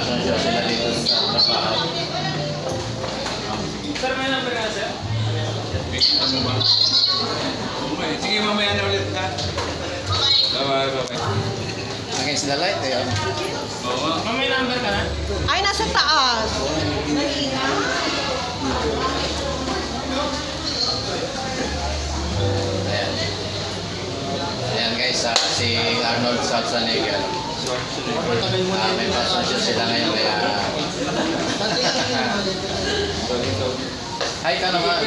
pasensya sila dito sa trabaho. Sir, may number ka, sir? Ano ba? Sige, mamaya na ulit ha. Bye-bye. Against the light, eh. Oo. May number ka na? Ay, nasa taas. Ayan. Ayan guys, si Arnold Schwarzenegger. May pasensya sila ngayon kaya... Hi ka naman.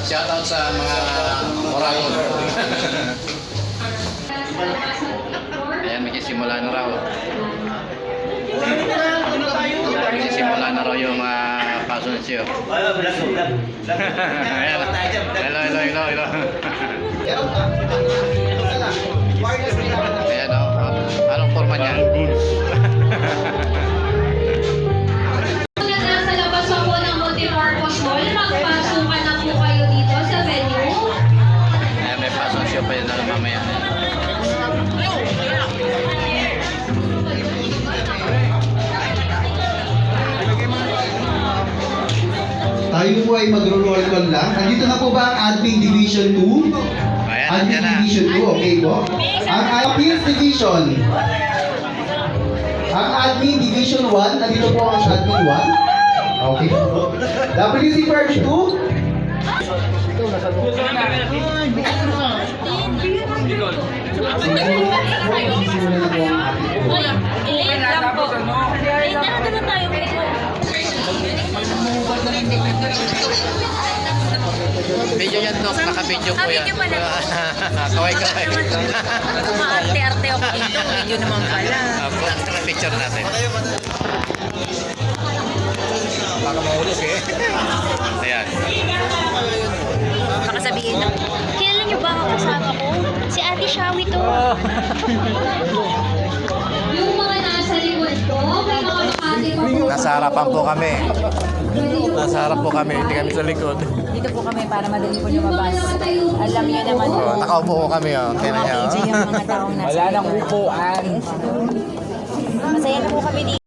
Shoutout sa mga Moragon. Ayan, magsisimula na raw. Magsisimula na raw yung pasensya. Ayan. Hello. Ayan o. Anong forma niya? Nasa labas ako ng multipurpose hall, magpasukan na po kayo dito sa venue. Ayan, may pasensya pa yun na mamaya. Tayo po ay magro-roll call lang. Nandito na po ba ang Admin Division 2? Ayan, Admin nandiyan na. Division 2, okay po. Ang Appeals Division. Ang Admin Division 1, nandito po ang Admin 1. Okay po. WC Purge 2. Late lang po. Late na tayo. Video yan, Dok. Naka-video po yan. Video pala. Kaway. Maarte-arte ako dito. Video naman pala. Picture natin. Baka mahulog eh. Ayan. Baka sabihin na, kilala niyo ba ang kasama ko? Si Ate Shawi to. Yung mga nasa likod ko, may mga makati pa po. Nasa harapan po kami. Nasa harap po kami, hindi kami sa likod. Dito po kami para madali po lumabas. Alam niyo naman po. Nakaupo po kami, oh. Tingnan Mga niyo. PJ yung mga taong nasa. Wala nang upuan. Masaya na po kami dito.